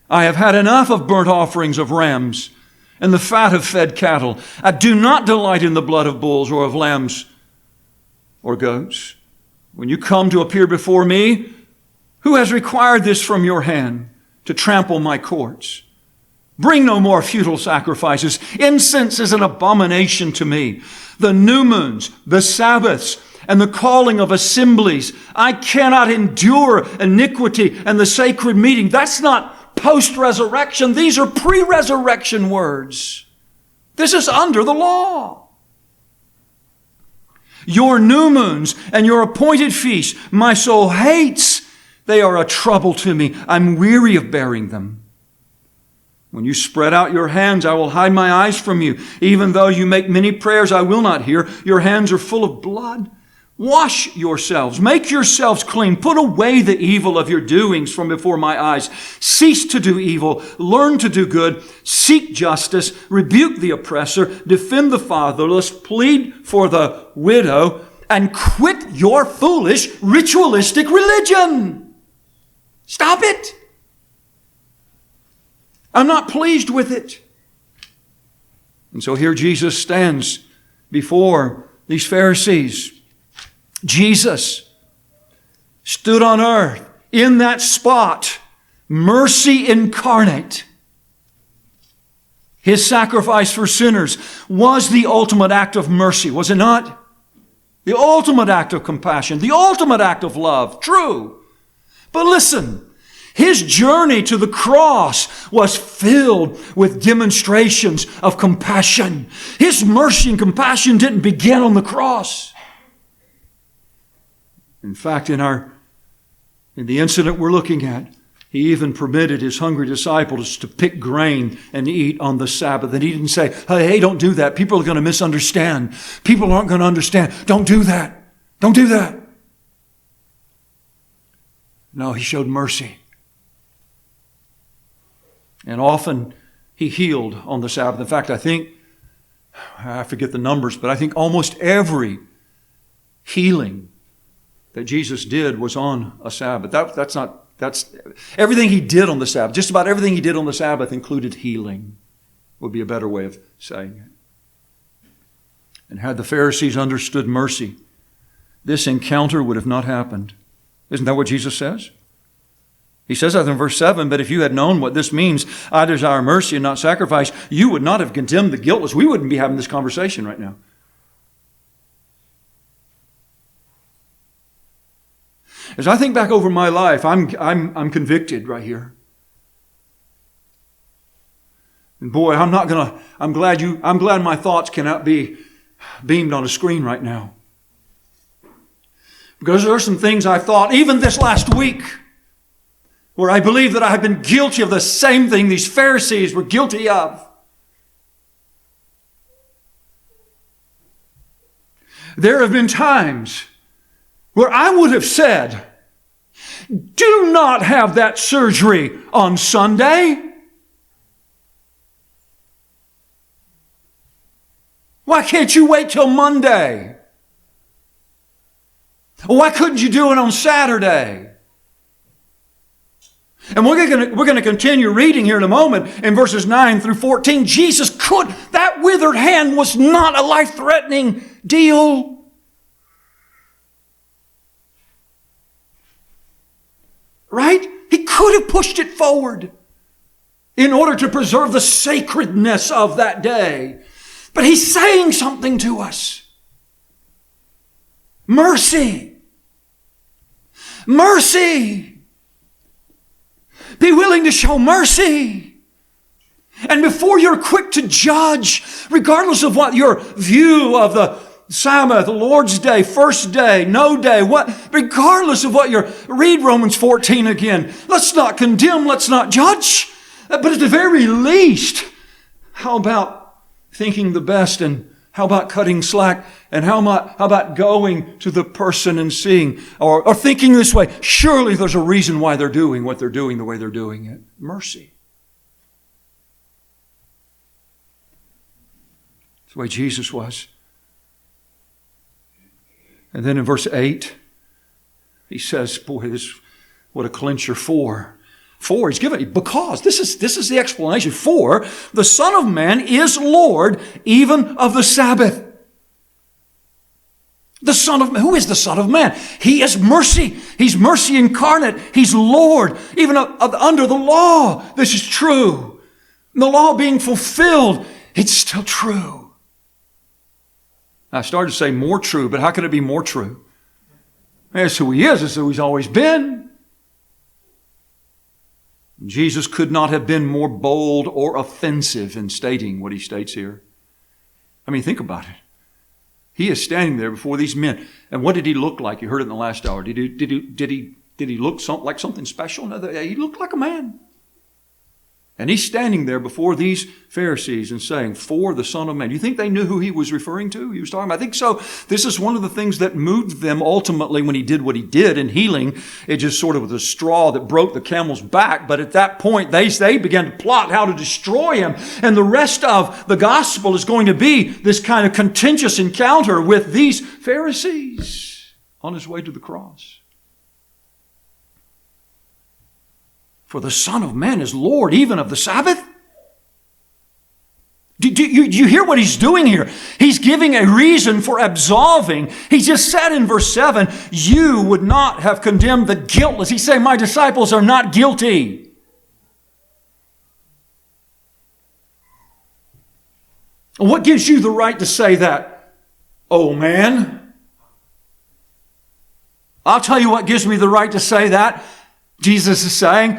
I have had enough of burnt offerings of rams and the fat of fed cattle. I do not delight in the blood of bulls or of lambs or goats. When you come to appear before me, who has required this from your hand to trample my courts? Bring no more futile sacrifices. Incense is an abomination to me. The new moons, the Sabbaths, and the calling of assemblies. I cannot endure iniquity and the sacred meeting. That's not post-resurrection. These are pre-resurrection words. This is under the law. Your new moons and your appointed feasts, my soul hates. They are a trouble to me. I'm weary of bearing them. When you spread out your hands, I will hide my eyes from you. Even though you make many prayers, I will not hear. Your hands are full of blood. Wash yourselves. Make yourselves clean. Put away the evil of your doings from before my eyes. Cease to do evil. Learn to do good. Seek justice. Rebuke the oppressor. Defend the fatherless. Plead for the widow. And quit your foolish ritualistic religion. Stop it. I'm not pleased with it. And so here Jesus stands before these Pharisees. Jesus stood on earth in that spot, mercy incarnate. His sacrifice for sinners was the ultimate act of mercy, was it not? The ultimate act of compassion, the ultimate act of love. True. But listen, His journey to the cross was filled with demonstrations of compassion. His mercy and compassion didn't begin on the cross. In fact, in the incident we're looking at, He even permitted His hungry disciples to pick grain and eat on the Sabbath. And He didn't say, hey, don't do that. People are going to misunderstand. People aren't going to understand. Don't do that. Don't do that. No, He showed mercy. And often He healed on the Sabbath. In fact, I forget the numbers, but I think almost every healing that Jesus did was on a Sabbath. That's everything He did on the Sabbath. Just about everything He did on the Sabbath included healing, would be a better way of saying it. And had the Pharisees understood mercy, this encounter would have not happened. Isn't that what Jesus says? He says that in verse 7, but if you had known what this means, I desire mercy and not sacrifice, you would not have condemned the guiltless. We wouldn't be having this conversation right now. As I think back over my life, I'm convicted right here. And boy, I'm glad my thoughts cannot be beamed on a screen right now. Because there are some things I thought, even this last week, where I believe that I have been guilty of the same thing these Pharisees were guilty of. There have been times where I would have said, do not have that surgery on Sunday. Why can't you wait till Monday? Why couldn't you do it on Saturday? And we're going to continue reading here in a moment in verses 9 through 14. Jesus could, that withered hand was not a life-threatening deal. Right? He could have pushed it forward in order to preserve the sacredness of that day. But he's saying something to us. Mercy. Mercy. Be willing to show mercy. And before you're quick to judge, regardless of what your view of the Sabbath, the Lord's Day, first day, no day, regardless of what read Romans 14 again. Let's not condemn, let's not judge. But at the very least, how about thinking the best, and how about cutting slack, and how about going to the person and seeing, or thinking this way, surely there's a reason why they're doing what they're doing the way they're doing it. Mercy. That's the way Jesus was. And then in verse 8, he says, boy, this what a clincher for. For, he's given, because, this is the explanation. For, the Son of Man is Lord even of the Sabbath. The Son of Man. Who is the Son of Man? He is mercy. He's mercy incarnate. He's Lord, even under the law. This is true. And the law being fulfilled, it's still true. I started to say more true, but how can it be more true? That's who he is. That's who he's always been. Jesus could not have been more bold or offensive in stating what he states here. I mean, think about it. He is standing there before these men. And what did he look like? You heard it in the last hour. Did he look like something special? No, he looked like a man. And he's standing there before these Pharisees and saying, for the Son of Man. You think they knew who he was referring to? He was talking about, I think so. This is one of the things that moved them ultimately when he did what he did in healing. It just sort of was a straw that broke the camel's back. But at that point, they began to plot how to destroy him. And the rest of the gospel is going to be this kind of contentious encounter with these Pharisees on his way to the cross. For the Son of Man is Lord even of the Sabbath. Do you hear what he's doing here? He's giving a reason for absolving. He just said in verse 7, you would not have condemned the guiltless. He's saying, my disciples are not guilty. What gives you the right to say that? Oh, man. I'll tell you what gives me the right to say that. Jesus is saying,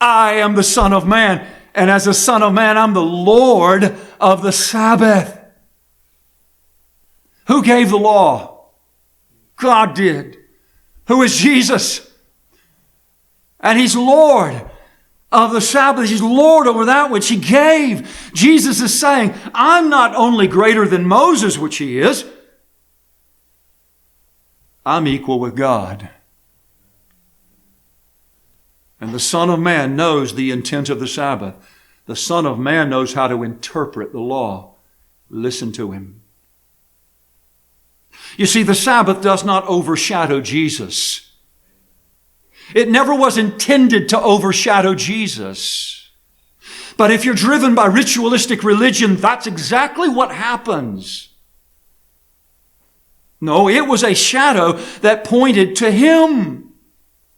I am the Son of Man, and as the Son of Man, I'm the Lord of the Sabbath. Who gave the law? God did. Who is Jesus? And he's Lord of the Sabbath. He's Lord over that which he gave. Jesus is saying, I'm not only greater than Moses, which he is, I'm equal with God. And the Son of Man knows the intent of the Sabbath. The Son of Man knows how to interpret the law. Listen to him. You see, the Sabbath does not overshadow Jesus. It never was intended to overshadow Jesus. But if you're driven by ritualistic religion, that's exactly what happens. No, it was a shadow that pointed to him.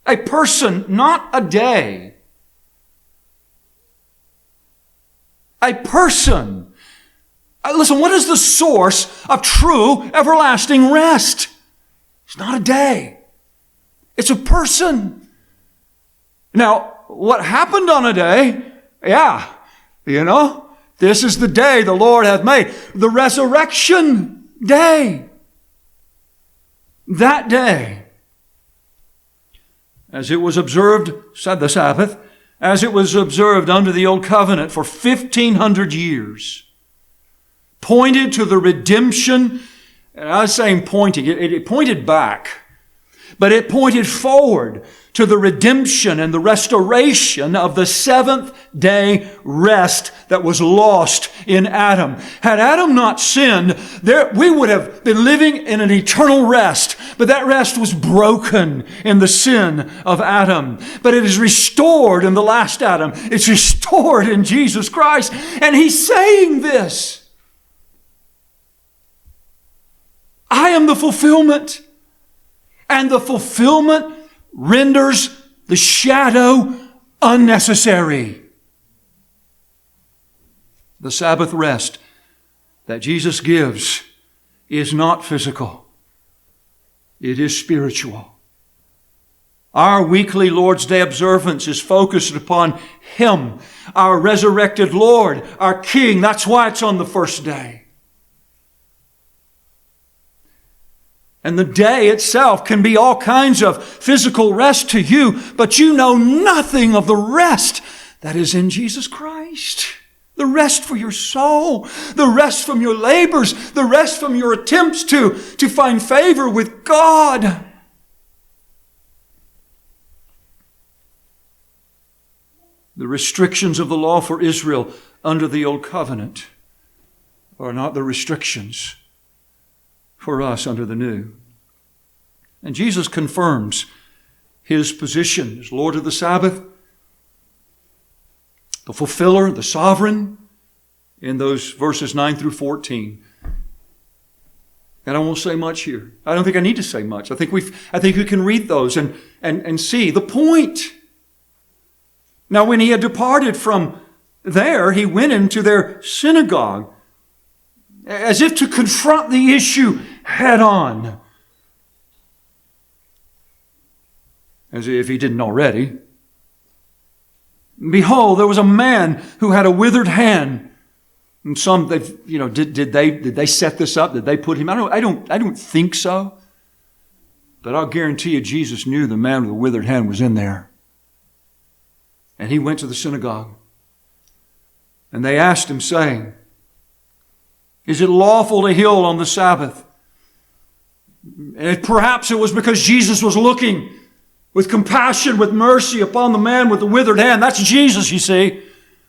A person, not a day. A person. Listen, what is the source of true everlasting rest? It's not a day. It's a person. Now, what happened on a day? Yeah, this is the day the Lord hath made. The resurrection day. That day. as it was observed, the Sabbath, as it was observed under the Old Covenant for 1,500 years, pointed to the redemption. And I was saying pointing, it pointed back, but it pointed forward to the redemption and the restoration of the seventh-day rest that was lost in Adam. Had Adam not sinned, we would have been living in an eternal rest, but that rest was broken in the sin of Adam. But it is restored in the last Adam. It's restored in Jesus Christ. And He's saying this: I am the fulfillment. And the fulfillment renders the shadow unnecessary. The Sabbath rest that Jesus gives is not physical. It is spiritual. Our weekly Lord's Day observance is focused upon Him, our resurrected Lord, our King. That's why it's on the first day. And the day itself can be all kinds of physical rest to you, but you know nothing of the rest that is in Jesus Christ. The rest for your soul, the rest from your labors, the rest from your attempts to find favor with God. The restrictions of the law for Israel under the Old Covenant are not the restrictions for us under the new. And Jesus confirms His position as Lord of the Sabbath, the fulfiller, the sovereign, in those verses 9 through 14. And I won't say much here. I don't think I need to say much. I think we can read those and see the point. Now, when He had departed from there, He went into their synagogue as if to confront the issue head on. As if He didn't already. Behold, there was a man who had a withered hand. And some, did they set this up? Did they put him? I don't think so. But I'll guarantee you, Jesus knew the man with the withered hand was in there. And He went to the synagogue. And they asked Him, saying, is it lawful to heal on the Sabbath? And perhaps it was because Jesus was looking with compassion, with mercy upon the man with the withered hand. That's Jesus, you see.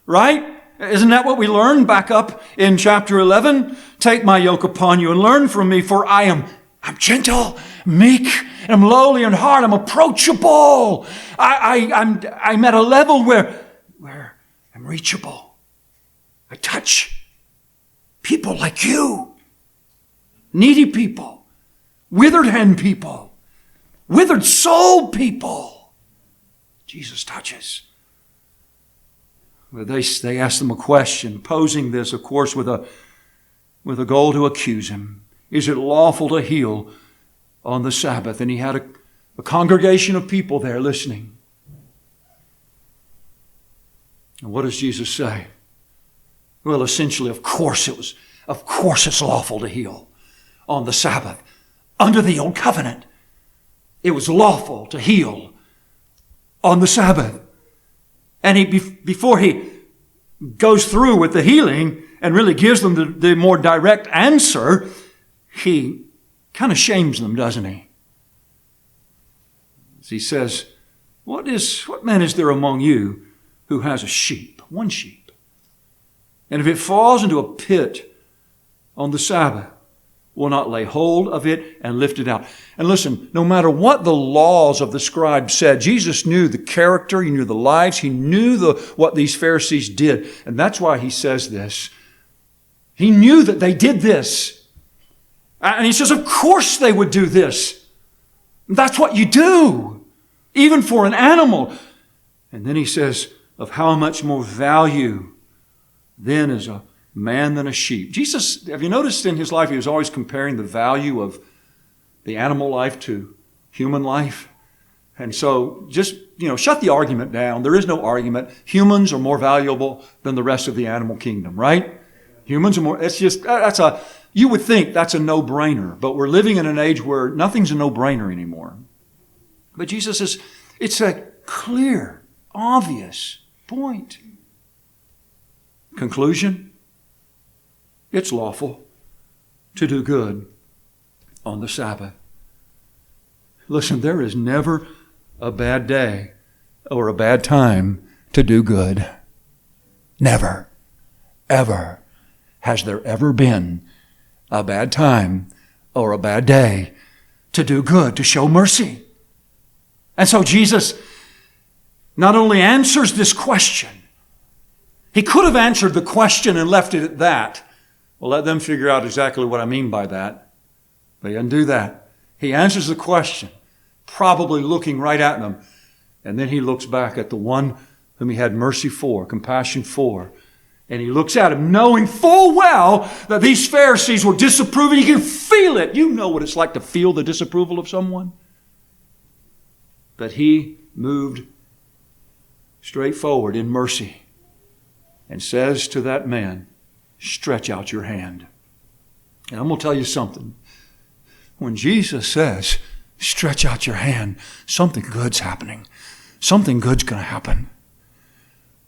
Right? Isn't that what we learned back up in chapter 11? Take my yoke upon you and learn from me, for I'm gentle, meek, and I'm lowly in heart. I'm approachable. I'm at a level where I'm reachable. I touch people like you, needy people, withered hand people, withered soul people. Jesus touches. Well, they asked Him a question, posing this, of course, with a goal to accuse Him. Is it lawful to heal on the Sabbath? And He had a congregation of people there listening. And what does Jesus say? Well, essentially, of course it's lawful to heal on the Sabbath. Under the Old Covenant, it was lawful to heal on the Sabbath. And before He goes through with the healing and really gives them the more direct answer, He kind of shames them, doesn't He? He says, what man is there among you who has a sheep, one sheep? And if it falls into a pit on the Sabbath, will not lay hold of it and lift it out. And listen, no matter what the laws of the scribes said, Jesus knew the character, He knew the lives, He knew what these Pharisees did. And that's why He says this. He knew that they did this. And He says, of course they would do this. That's what you do, even for an animal. And then He says, of how much more value then is a man than a sheep. Jesus, have you noticed in His life, He was always comparing the value of the animal life to human life? And so just, shut the argument down. There is no argument. Humans are more valuable than the rest of the animal kingdom, right? Humans are more, you would think that's a no-brainer, but we're living in an age where nothing's a no-brainer anymore. But Jesus is It's a clear, obvious point. Conclusion, it's lawful to do good on the Sabbath. Listen, there is never a bad day or a bad time to do good. Never, ever has there ever been a bad time or a bad day to do good, to show mercy. And so Jesus not only answers this question, He could have answered the question and left it at that. Well, let them figure out exactly what I mean by that. But He doesn't do that. He answers the question, probably looking right at them. And then He looks back at the one whom He had mercy for, compassion for. And He looks at him knowing full well that these Pharisees were disapproving. He can feel it. You know what it's like to feel the disapproval of someone. But He moved straight forward in mercy and says to that man, stretch out your hand. And I'm going to tell you something. When Jesus says, stretch out your hand, something good's happening. Something good's going to happen.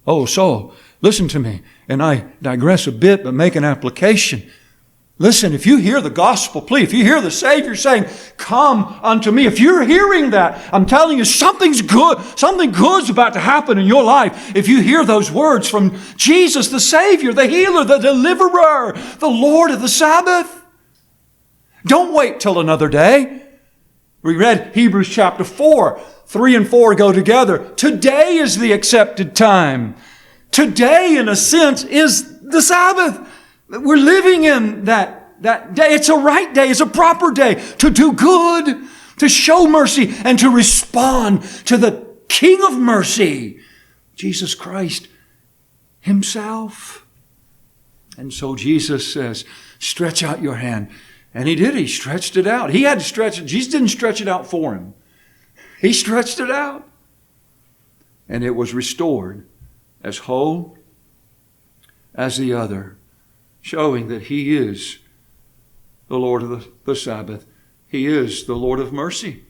Oh, so listen to me. And I digress a bit, but make an application. Listen, if you hear the gospel plea, if you hear the Savior saying, come unto me, if you're hearing that, I'm telling you, something's good. Something good's about to happen in your life. If you hear those words from Jesus, the Savior, the healer, the deliverer, the Lord of the Sabbath. Don't wait till another day. We read Hebrews chapter 4. 3 and 4 go together. Today is the accepted time. Today, in a sense, is the Sabbath. We're living in that day. It's a right day. It's a proper day to do good, to show mercy, and to respond to the King of mercy, Jesus Christ Himself. And so Jesus says, stretch out your hand. And He did. He stretched it out. He had to stretch it. Jesus didn't stretch it out for him. He stretched it out. And it was restored as whole as the other, showing that He is the Lord of the Sabbath. He is the Lord of mercy.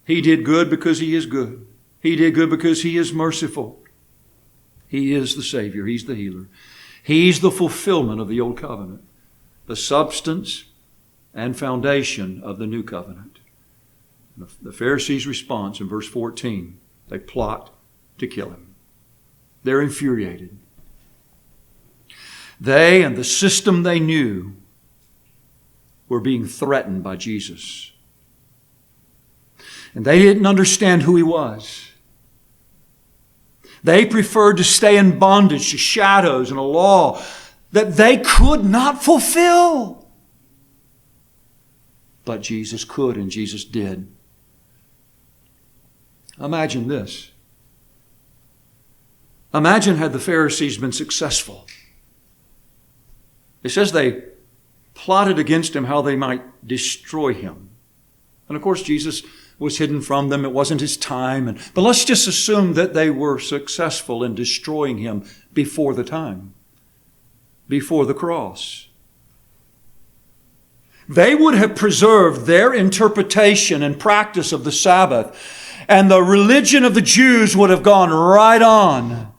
He did good because He is good. He did good because He is merciful. He is the Savior. He's the healer. He's the fulfillment of the Old Covenant, the substance and foundation of the New Covenant. The Pharisees' response in verse 14, they plot to kill Him. They're infuriated. They and the system they knew were being threatened by Jesus. And they didn't understand who He was. They preferred to stay in bondage to shadows and a law that they could not fulfill. But Jesus could, and Jesus did. Imagine this. Imagine had the Pharisees been successful. It says they plotted against Him how they might destroy Him. And of course, Jesus was hidden from them. It wasn't His time. But let's just assume that they were successful in destroying Him before the time, before the cross. They would have preserved their interpretation and practice of the Sabbath, and the religion of the Jews would have gone right on,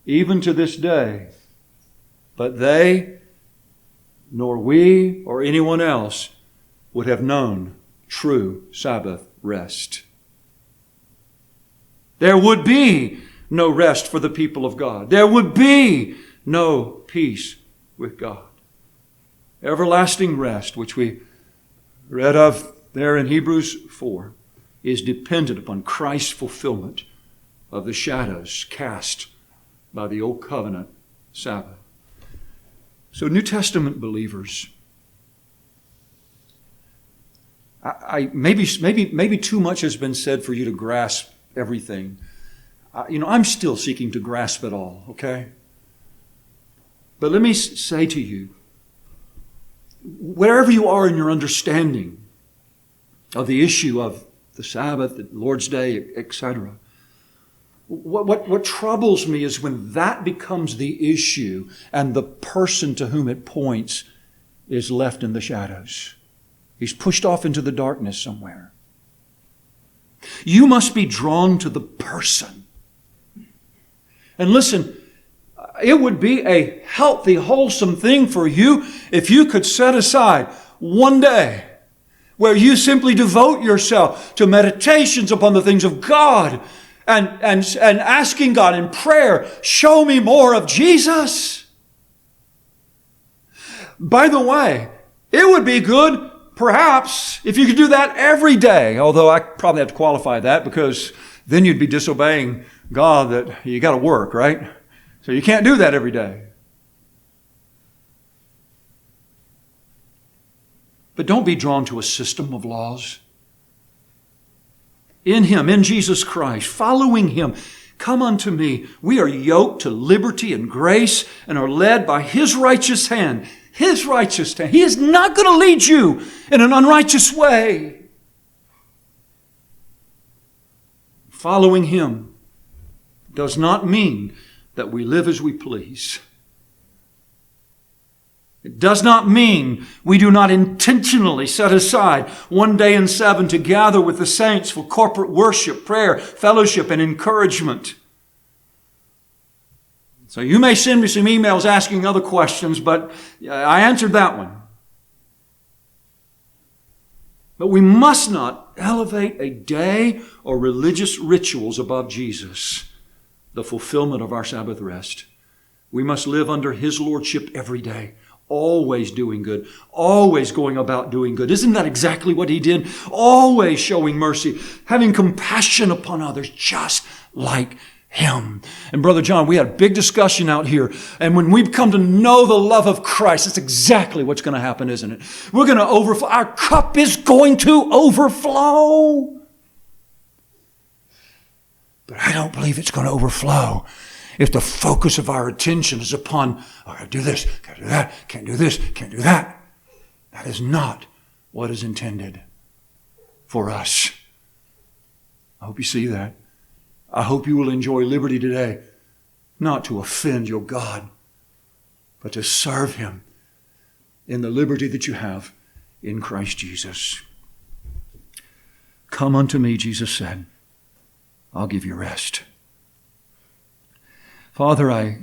even to this day. But they, nor we or anyone else, would have known true Sabbath rest. There would be no rest for the people of God. There would be no peace with God. Everlasting rest, which we read of there in Hebrews 4, is dependent upon Christ's fulfillment of the shadows cast by the Old Covenant Sabbath. So New Testament believers, maybe too much has been said for you to grasp everything. I'm still seeking to grasp it all, okay? But let me say to you, wherever you are in your understanding of the issue of the Sabbath, the Lord's Day, etc., what troubles me is when that becomes the issue and the person to whom it points is left in the shadows. He's pushed off into the darkness somewhere. You must be drawn to the person. And listen, it would be a healthy, wholesome thing for you if you could set aside one day where you simply devote yourself to meditations upon the things of God and asking God in prayer, show me more of Jesus. By the way, it would be good, perhaps, if you could do that every day, although I probably have to qualify that because then you'd be disobeying God that you got to work, right? So you can't do that every day. But don't be drawn to a system of laws. In Him, in Jesus Christ, following Him, come unto me. We are yoked to liberty and grace and are led by His righteous hand. His righteous hand. He is not going to lead you in an unrighteous way. Following Him does not mean that we live as we please. It does not mean we do not intentionally set aside one day in 7 to gather with the saints for corporate worship, prayer, fellowship, and encouragement. So you may send me some emails asking other questions, but I answered that one. But we must not elevate a day or religious rituals above Jesus, the fulfillment of our Sabbath rest. We must live under His lordship every day. Always doing good. Always going about doing good. Isn't that exactly what He did? Always showing mercy. Having compassion upon others just like Him. And Brother John, we had a big discussion out here. And when we come to know the love of Christ, that's exactly what's going to happen, isn't it? We're going to overflow. Our cup is going to overflow. But I don't believe it's going to overflow if the focus of our attention is upon, oh, I gotta do this, gotta do that, can't do this, can't do that. That is not what is intended for us. I hope you see that. I hope you will enjoy liberty today, not to offend your God, but to serve Him in the liberty that you have in Christ Jesus. Come unto me, Jesus said. I'll give you rest. Father, I